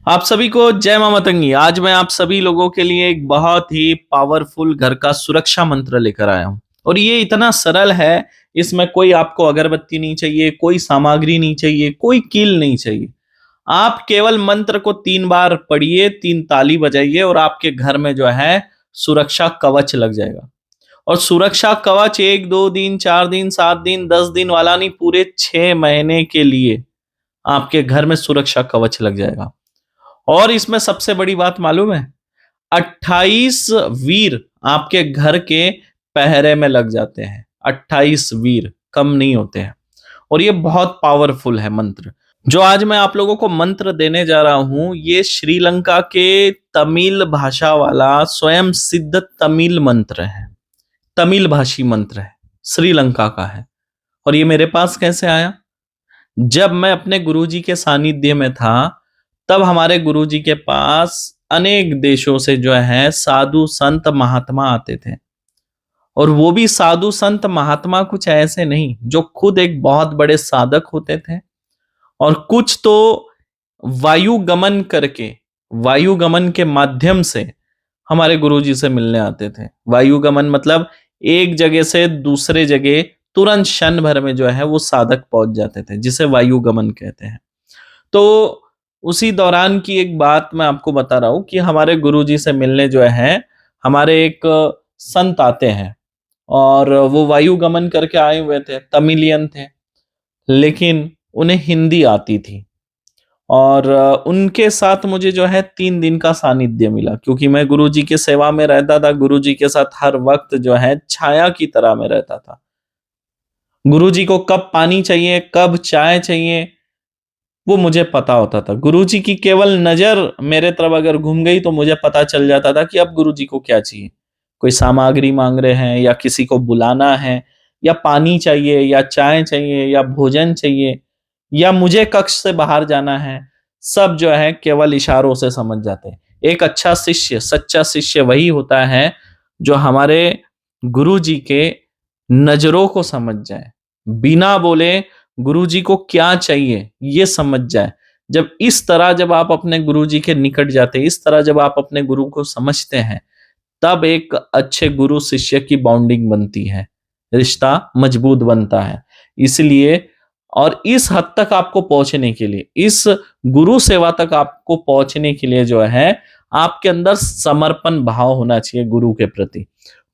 आप सभी को जय मां मतंगी। आज मैं आप सभी लोगों के लिए एक बहुत ही पावरफुल घर का सुरक्षा मंत्र लेकर आया हूं और ये इतना सरल है। इसमें कोई आपको अगरबत्ती नहीं चाहिए, कोई सामग्री नहीं चाहिए, कोई कील नहीं चाहिए। आप केवल मंत्र को 3 बार पढ़िए, 3 ताली बजाइए और आपके घर में जो है सुरक्षा कवच लग जाएगा। और सुरक्षा कवच 1 2 दिन 4 दिन 7 दिन 10 दिन वाला नहीं, पूरे 6 महीने के लिए आपके घर में सुरक्षा कवच लग जाएगा। और इसमें सबसे बड़ी बात मालूम है, 28 वीर आपके घर के पहरे में लग जाते हैं। 28 वीर कम नहीं होते हैं और ये बहुत पावरफुल है मंत्र। जो आज मैं आप लोगों को मंत्र देने जा रहा हूं, ये श्रीलंका के तमिल भाषा वाला स्वयं सिद्ध तमिल मंत्र है। तमिल भाषी मंत्र है, श्रीलंका का है। और ये मेरे पास कैसे आया? जब मैं अपने गुरुजी के सानिध्य में था, तब हमारे गुरुजी के पास अनेक देशों से जो है साधु संत महात्मा आते थे। और वो भी साधु संत महात्मा कुछ ऐसे नहीं जो खुद एक बहुत बड़े साधक होते थे, और कुछ तो वायु गमन करके, वायु गमन के माध्यम से हमारे गुरुजी से मिलने आते थे। वायु गमन मतलब एक जगह से दूसरे जगह तुरंत क्षण भर में जो है वो साधक पहुंच जाते थे, जिसे वायु गमन कहते हैं। तो उसी दौरान की एक बात मैं आपको बता रहा हूं कि हमारे गुरुजी से मिलने जो है हमारे एक संत आते हैं, और वो वायु गमन करके आए हुए थे, तमिलियन थे, लेकिन उन्हें हिंदी आती थी। और उनके साथ मुझे जो है 3 दिन का सानिध्य मिला, क्योंकि मैं गुरुजी की सेवा में रहता था। गुरुजी के साथ हर वक्त जो है छाया की तरह में रहता था। गुरुजी को कब पानी चाहिए, कब चाय चाहिए, वो मुझे पता होता था। गुरुजी की केवल नजर मेरे तरफ अगर घूम गई तो मुझे पता चल जाता था कि अब गुरुजी को क्या चाहिए। कोई सामग्री मांग रहे हैं, या किसी को बुलाना है, या पानी चाहिए, या चाय चाहिए, या भोजन चाहिए, या मुझे कक्ष से बाहर जाना है, सब जो है केवल इशारों से समझ जाते हैं। एक अच्छा शिष्य, सच्चा शिष्य वही होता है जो हमारे गुरुजी के नजरों को समझ जाए, बिना बोले गुरुजी को क्या चाहिए ये समझ जाए। जब आप अपने गुरुजी के निकट जाते हैं, इस तरह जब आप अपने गुरु को समझते हैं, तब एक अच्छे गुरु शिष्य की बॉन्डिंग बनती है, रिश्ता मजबूत बनता है। इसलिए और इस हद तक आपको पहुंचने के लिए, इस गुरु सेवा तक आपको पहुंचने के लिए जो है आपके अंदर समर्पण भाव होना चाहिए।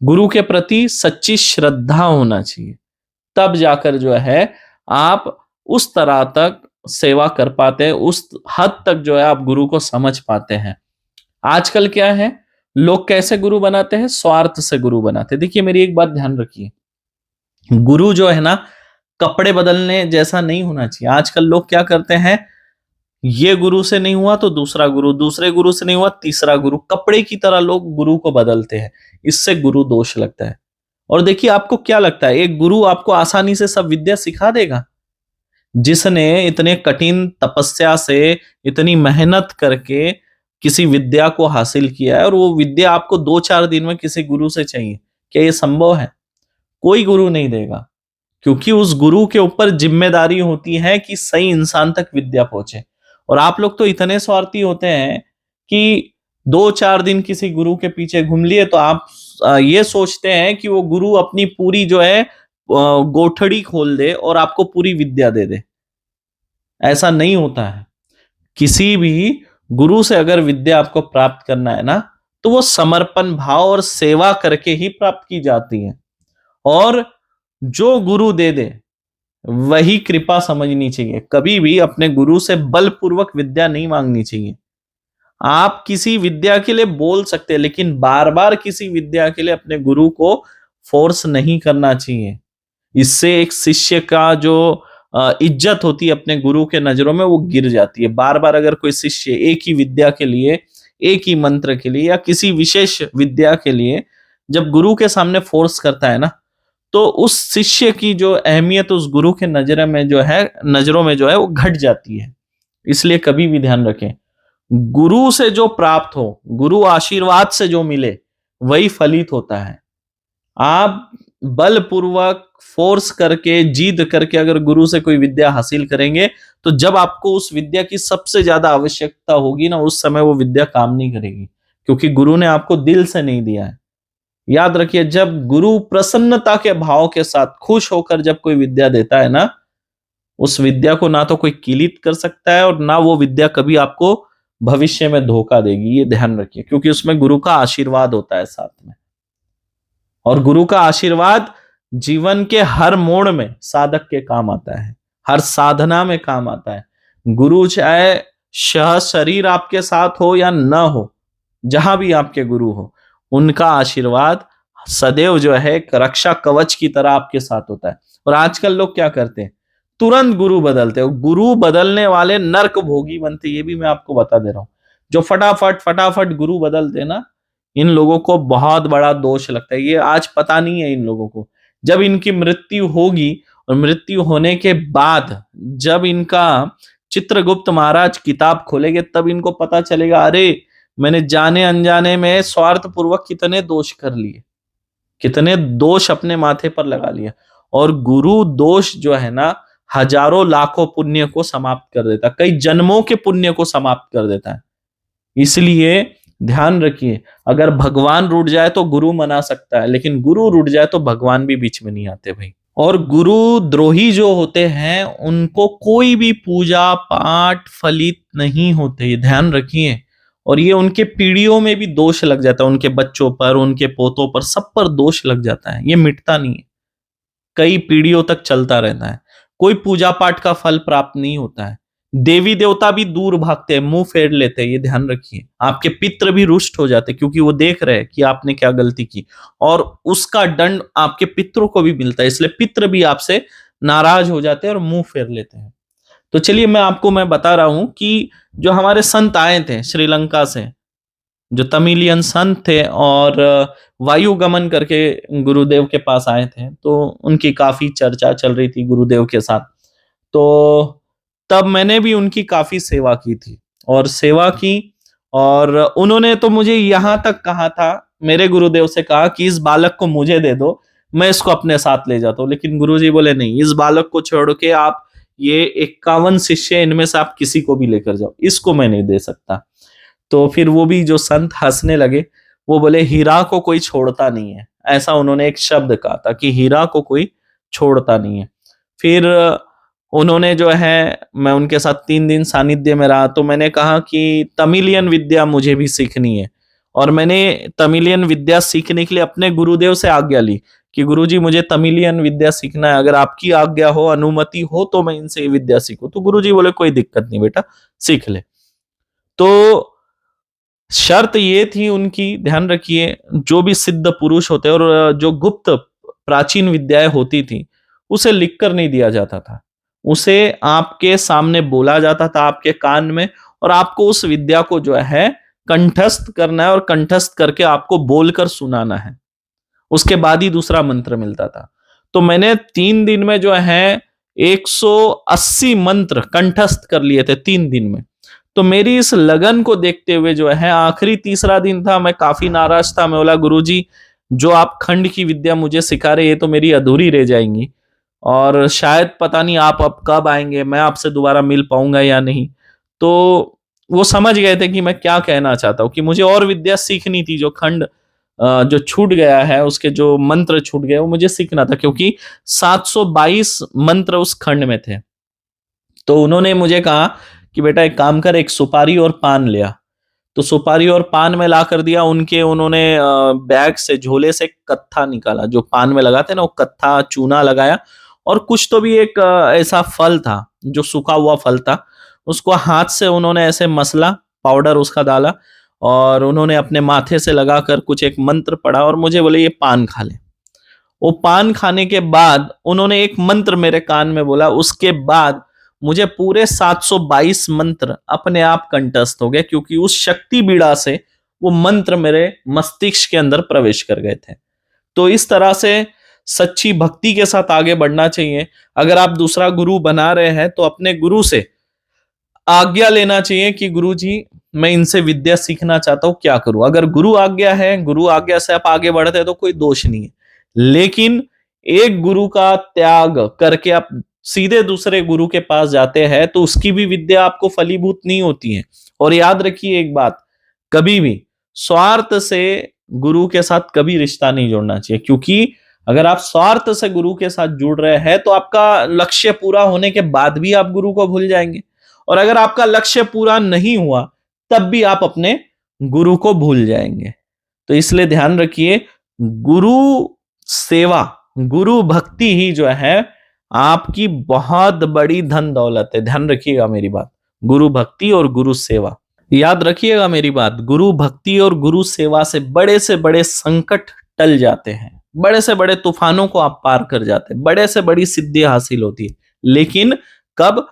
गुरु के प्रति सच्ची श्रद्धा होना चाहिए। तब जाकर जो है आप उस तरह तक सेवा कर पाते हैं, उस हद तक जो है आप गुरु को समझ पाते हैं। आजकल क्या है, लोग कैसे गुरु बनाते हैं? स्वार्थ से गुरु बनाते हैं। देखिए, मेरी एक बात ध्यान रखिए, गुरु जो है ना, कपड़े बदलने जैसा नहीं होना चाहिए। आजकल लोग क्या करते हैं, ये गुरु से नहीं हुआ तो दूसरा गुरु, दूसरे गुरु से नहीं हुआ तीसरा गुरु, कपड़े की तरह लोग गुरु को बदलते हैं। इससे गुरु दोष लगता है। और देखिए, आपको क्या लगता है एक गुरु आपको आसानी से सब विद्या सिखा देगा? जिसने इतने कठिन तपस्या से, इतनी मेहनत करके किसी विद्या को हासिल किया है, और वो विद्या आपको 2 4 दिन में किसी गुरु से चाहिए, क्या ये संभव है? कोई गुरु नहीं देगा, क्योंकि उस गुरु के ऊपर जिम्मेदारी होती है कि सही इंसान तक विद्या पहुंचे। और आप लोग तो इतने स्वार्थी होते हैं कि 2 4 दिन किसी गुरु के पीछे घूम लिए तो आप ये सोचते हैं कि वो गुरु अपनी पूरी जो है गोठड़ी खोल दे और आपको पूरी विद्या दे दे। ऐसा नहीं होता है। किसी भी गुरु से अगर विद्या आपको प्राप्त करना है ना, तो वो समर्पण भाव और सेवा करके ही प्राप्त की जाती है। और जो गुरु दे दे वही कृपा समझनी चाहिए। कभी भी अपने गुरु से बलपूर्वक विद्या नहीं मांगनी चाहिए। आप किसी विद्या के लिए बोल सकते हैं, लेकिन बार बार किसी विद्या के लिए अपने गुरु को फोर्स नहीं करना चाहिए। इससे एक शिष्य का जो इज्जत होती है अपने गुरु के नजरों में, वो गिर जाती है। बार बार अगर कोई शिष्य एक ही विद्या के लिए, एक ही मंत्र के लिए, या किसी विशेष विद्या के लिए जब गुरु के सामने फोर्स करता है ना, तो उस शिष्य की जो अहमियत उस गुरु के नजरों में जो है वो घट जाती है। इसलिए कभी भी ध्यान रखें, गुरु से जो प्राप्त हो, गुरु आशीर्वाद से जो मिले, वही फलित होता है। आप बलपूर्वक फोर्स करके जीत करके अगर गुरु से कोई विद्या हासिल करेंगे, तो जब आपको उस विद्या की सबसे ज्यादा आवश्यकता होगी ना, उस समय वो विद्या काम नहीं करेगी, क्योंकि गुरु ने आपको दिल से नहीं दिया है। याद रखिए, जब गुरु प्रसन्नता के भाव के साथ खुश होकर जब कोई विद्या देता है ना, उस विद्या को ना तो कोई किलित कर सकता है और ना वो विद्या कभी आपको भविष्य में धोखा देगी। ये ध्यान रखिए, क्योंकि उसमें गुरु का आशीर्वाद होता है साथ में। और गुरु का आशीर्वाद जीवन के हर मोड़ में साधक के काम आता है, हर साधना में काम आता है। गुरु चाहे शरीर आपके साथ हो या न हो, जहां भी आपके गुरु हो, उनका आशीर्वाद सदैव जो है एक रक्षा कवच की तरह आपके साथ होता है। और आजकल लोग क्या करते हैं, तुरंत गुरु बदलते हैं। गुरु बदलने वाले नर्क भोगी बनते, ये भी मैं आपको बता दे रहा हूं। जो फटाफट फटाफट गुरु बदलते ना, इन लोगों को बहुत बड़ा दोष लगता है। ये आज पता नहीं है इन लोगों को, जब इनकी मृत्यु होगी और मृत्यु होने के बाद जब इनका चित्रगुप्त महाराज किताब खोलेंगे, तब इनको पता चलेगा, अरे मैंने जाने अनजाने में स्वार्थ पूर्वक कितने दोष कर लिए, कितने दोष अपने माथे पर लगा लिया। और गुरु दोष जो है ना, हजारों लाखों पुण्य को समाप्त कर देता है, कई जन्मों के पुण्य को समाप्त कर देता है। इसलिए ध्यान रखिए, अगर भगवान रूठ जाए तो गुरु मना सकता है, लेकिन गुरु रूठ जाए तो भगवान भी बीच में नहीं आते भाई। और गुरु द्रोही जो होते हैं, उनको कोई भी पूजा पाठ फलित नहीं होते, ये ध्यान रखिए। और ये उनके पीढ़ियों में भी दोष लग जाता है, उनके बच्चों पर, उनके पोतों पर, सब पर दोष लग जाता है। ये मिटता नहीं है, कई पीढ़ियों तक चलता रहता है। कोई पूजा पाठ का फल प्राप्त नहीं होता है। देवी देवता भी दूर भागते हैं, मुंह फेर लेते हैं, ये ध्यान रखिए। आपके पितृ भी रुष्ट हो जाते हैं, क्योंकि वो देख रहे हैं कि आपने क्या गलती की, और उसका दंड आपके पितरों को भी मिलता है, इसलिए पितृ भी आपसे नाराज हो जाते हैं और मुंह फेर लेते हैं। तो चलिए मैं बता रहा हूं कि जो हमारे संत आए थे श्रीलंका से, जो तमिलियन संत थे और वायु गमन करके गुरुदेव के पास आए थे, तो उनकी काफी चर्चा चल रही थी गुरुदेव के साथ। तो तब मैंने भी उनकी काफी सेवा की थी, और सेवा की, और उन्होंने तो मुझे यहां तक कहा था, मेरे गुरुदेव से कहा कि इस बालक को मुझे दे दो, मैं इसको अपने साथ ले जाता हूँ। लेकिन गुरुजी बोले नहीं, इस बालक को छोड़ के आप ये 51 शिष्य, इनमें से आप किसी को भी लेकर जाओ, इसको मैं नहीं दे सकता। तो फिर वो भी जो संत हंसने लगे, वो बोले हीरा को कोई छोड़ता नहीं है, ऐसा उन्होंने एक शब्द कहा था कि हीरा को कोई छोड़ता नहीं है। फिर उन्होंने जो है, मैं उनके साथ 3 दिन सानिध्य में रहा, तो मैंने कहा कि तमिलियन विद्या मुझे भी सीखनी है। और मैंने तमिलियन विद्या सीखने के लिए अपने गुरुदेव से आज्ञा ली कि गुरुजी मुझे तमिलियन विद्या सीखना है, अगर आपकी आज्ञा हो, अनुमति हो, तो मैं इनसे विद्या सीखूं। तो गुरुजी बोले कोई दिक्कत नहीं बेटा, सीख ले। तो शर्त ये थी उनकी, ध्यान रखिए, जो भी सिद्ध पुरुष होते और जो गुप्त प्राचीन विद्याएं होती थी, उसे लिखकर नहीं दिया जाता था, उसे आपके सामने बोला जाता था, आपके कान में, और आपको उस विद्या को जो है कंठस्थ करना है, और कंठस्थ करके आपको बोलकर सुनाना है, उसके बाद ही दूसरा मंत्र मिलता था। तो मैंने 3 दिन में जो है 180 मंत्र कंठस्थ कर लिए थे 3 दिन में। तो मेरी इस लगन को देखते हुए जो है, आखिरी तीसरा दिन था, मैं काफी नाराज था। मैं बोला गुरुजी, जो आप खंड की विद्या मुझे सिखा रहे, ये तो मेरी अधूरी रह जाएंगी, और शायद पता नहीं आप अब कब आएंगे, मैं आपसे दोबारा मिल पाऊंगा या नहीं। तो वो समझ गए थे कि मैं क्या कहना चाहता हूँ, कि मुझे और विद्या सीखनी थी, जो खंड जो छूट गया है, उसके जो मंत्र छूट गए, वो मुझे सीखना था, क्योंकि 722 मंत्र उस खंड में थे। तो उन्होंने मुझे कहा कि बेटा एक काम कर, एक सुपारी और पान ले आ। तो सुपारी और पान में ला कर दिया उनके, उन्होंने बैग से, झोले से कत्था निकाला, जो पान में लगाते ना, वो कत्था चूना लगाया, और कुछ तो भी एक ऐसा फल था, जो सूखा हुआ फल था, उसको हाथ से उन्होंने ऐसे मसला, पाउडर उसका डाला, और उन्होंने अपने माथे से लगाकर कुछ एक मंत्र पढ़ा, और मुझे बोले ये पान खा ले। वो पान खाने के बाद उन्होंने एक मंत्र मेरे कान में बोला, उसके बाद मुझे पूरे 722 मंत्र अपने आप कंठस्थ हो गए, क्योंकि उस शक्ति बीड़ा से वो मंत्र मेरे मस्तिष्क के अंदर प्रवेश कर गए थे। तो इस तरह से सच्ची भक्ति के साथ आगे बढ़ना चाहिए। अगर आप दूसरा गुरु बना रहे हैं, तो अपने गुरु से आज्ञा लेना चाहिए कि गुरु जी, मैं इनसे विद्या सीखना चाहता हूं, क्या करूं। अगर गुरु आज्ञा है, गुरु आज्ञा से आप आगे बढ़ते हैं, तो कोई दोष नहीं है। लेकिन एक गुरु का त्याग करके आप सीधे दूसरे गुरु के पास जाते हैं तो उसकी भी विद्या आपको फलीभूत नहीं होती है। और याद रखिए एक बात, कभी भी स्वार्थ से गुरु के साथ कभी रिश्ता नहीं जोड़ना चाहिए, क्योंकि अगर आप स्वार्थ से गुरु के साथ जुड़ रहे हैं तो आपका लक्ष्य पूरा होने के बाद भी आप गुरु को भूल जाएंगे, और अगर आपका लक्ष्य पूरा नहीं हुआ तब भी आप अपने गुरु को भूल जाएंगे। तो इसलिए ध्यान रखिए, गुरु सेवा, गुरु भक्ति ही जो है आपकी बहुत बड़ी धन दौलत है। ध्यान रखिएगा मेरी बात, गुरु भक्ति और गुरु सेवा, याद रखिएगा मेरी बात। गुरु भक्ति और गुरु सेवा से बड़े संकट टल जाते हैं, बड़े से बड़े तूफानों को आप पार कर जाते हैं, बड़े से बड़ी सिद्धि हासिल होती है। लेकिन कब?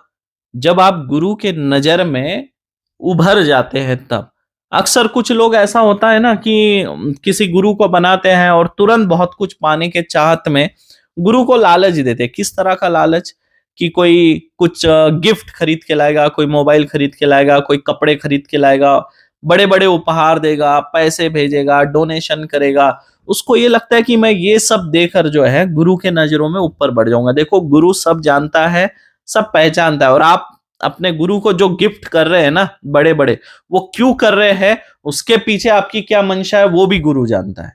जब आप गुरु के नजर में उभर जाते हैं तब। अक्सर कुछ लोग ऐसा होता है ना कि किसी गुरु को बनाते हैं और तुरंत बहुत कुछ पाने के चाहत में गुरु को लालच देते हैं। किस तरह का लालच? कि कोई कुछ गिफ्ट खरीद के लाएगा, कोई मोबाइल खरीद के लाएगा, कोई कपड़े खरीद के लाएगा, बड़े बड़े उपहार देगा, पैसे भेजेगा, डोनेशन करेगा। उसको ये लगता है कि मैं ये सब देकर जो है गुरु के नजरों में ऊपर बढ़ जाऊंगा। देखो, गुरु सब जानता है, सब पहचानता है, और आप अपने गुरु को जो गिफ्ट कर रहे हैं ना बड़े बड़े, वो क्यों कर रहे हैं, उसके पीछे आपकी क्या मंशा है, वो भी गुरु जानता है।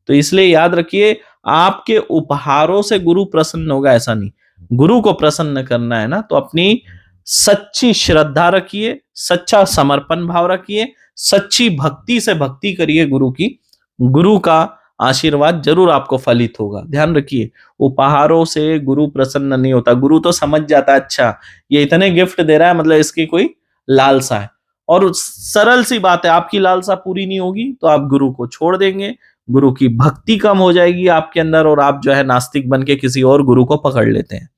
तो इसलिए याद रखिए, आपके उपहारों से गुरु प्रसन्न होगा ऐसा नहीं। गुरु को प्रसन्न करना है ना तो अपनी सच्ची श्रद्धा रखिए, सच्चा समर्पण भाव रखिए, सच्ची भक्ति से भक्ति करिए गुरु की। गुरु का आशीर्वाद जरूर आपको फलित होगा। ध्यान रखिए, उपहारों से गुरु प्रसन्न नहीं होता। गुरु तो समझ जाता है, अच्छा ये इतने गिफ्ट दे रहा है, मतलब इसकी कोई लालसा है। और सरल सी बात है, आपकी लालसा पूरी नहीं होगी तो आप गुरु को छोड़ देंगे, गुरु की भक्ति कम हो जाएगी आपके अंदर, और आप जो है नास्तिक बन के किसी और गुरु को पकड़ लेते हैं।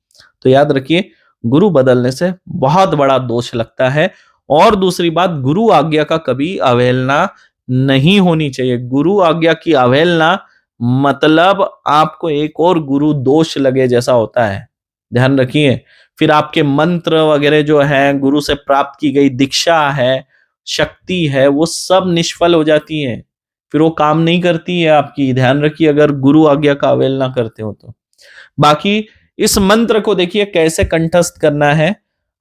तो याद रखिए, गुरु बदलने से बहुत बड़ा दोष लगता है। और दूसरी बात, गुरु आज्ञा का कभी अवहेलना नहीं होनी चाहिए। गुरु आज्ञा की अवहेलना मतलब आपको एक और गुरु दोष लगे जैसा होता है। ध्यान रखिए, फिर आपके मंत्र वगैरह जो है, गुरु से प्राप्त की गई दीक्षा है, शक्ति है, वो सब निष्फल हो जाती है, फिर वो काम नहीं करती है आपकी। ध्यान रखिए, अगर गुरु आज्ञा का अवहेलना करते हो तो। बाकी इस मंत्र को देखिए कैसे कंठस्थ करना है।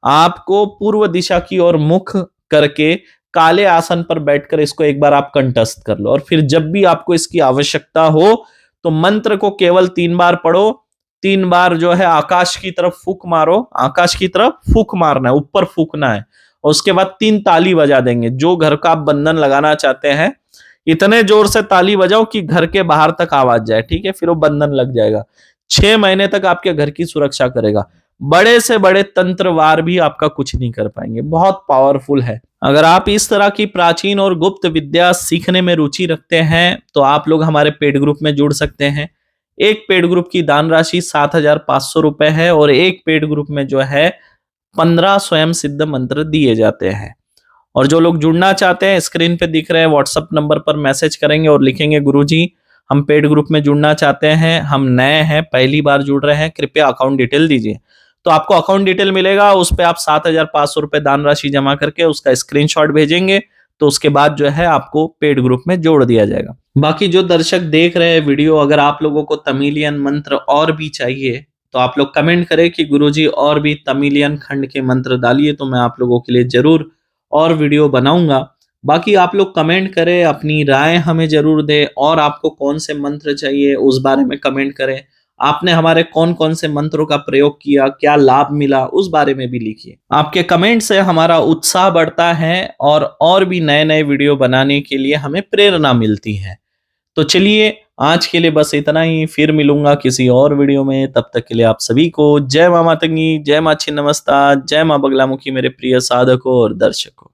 आपको पूर्व दिशा की ओर मुख करके काले आसन पर बैठकर इसको एक बार आप कंठस्थ कर लो, और फिर जब भी आपको इसकी आवश्यकता हो तो मंत्र को केवल 3 बार पढ़ो। 3 बार जो है आकाश की तरफ फूंक मारो, आकाश की तरफ फूंक मारना है, ऊपर फूंकना है, और उसके बाद 3 ताली बजा देंगे। जो घर का आप बंधन लगाना चाहते हैं, इतने जोर से ताली बजाओ कि घर के बाहर तक आवाज जाए, ठीक है? फिर वो बंधन लग जाएगा। 6 महीने तक आपके घर की सुरक्षा करेगा। बड़े से बड़े तंत्रवार भी आपका कुछ नहीं कर पाएंगे, बहुत पावरफुल है। अगर आप इस तरह की प्राचीन और गुप्त विद्या सीखने में रुचि रखते हैं तो आप लोग हमारे पेड ग्रुप में जुड़ सकते हैं। एक पेड ग्रुप की दान राशि 7,500 रुपए है, और एक पेड ग्रुप में जो है 15 स्वयं सिद्ध मंत्र दिए जाते हैं। और जो लोग जुड़ना चाहते हैं, स्क्रीन पे दिख रहे हैं व्हाट्सएप नंबर पर मैसेज करेंगे और लिखेंगे, गुरुजी हम पेड ग्रुप में जुड़ना चाहते हैं, हम नए हैं, पहली बार जुड़ रहे हैं, कृपया अकाउंट डिटेल दीजिए। तो आपको अकाउंट डिटेल मिलेगा, उस पर आप 7,500 रुपए दान राशि जमा करके उसका स्क्रीनशॉट भेजेंगे, तो उसके बाद जो है आपको पेड ग्रुप में जोड़ दिया जाएगा। बाकी जो दर्शक देख रहे हैं वीडियो, अगर आप लोगों को तमिलियन मंत्र और भी चाहिए तो आप लोग कमेंट करें कि गुरुजी और भी तमिलियन खंड के मंत्र डालिए, तो मैं आप लोगों के लिए जरूर और वीडियो बनाऊंगा। बाकी आप लोग कमेंट करें, अपनी राय हमें जरूर दें, और आपको कौन से मंत्र चाहिए उस बारे में कमेंट करें। आपने हमारे कौन कौन से मंत्रों का प्रयोग किया, क्या लाभ मिला, उस बारे में भी लिखिए। आपके कमेंट से हमारा उत्साह बढ़ता है और भी नए नए वीडियो बनाने के लिए हमें प्रेरणा मिलती है। तो चलिए, आज के लिए बस इतना ही, फिर मिलूंगा किसी और वीडियो में। तब तक के लिए आप सभी को जय मां मातंगी, जय मां छिन्नमस्ता, जय मां बगलामुखी मेरे प्रिय साधकों और दर्शकों।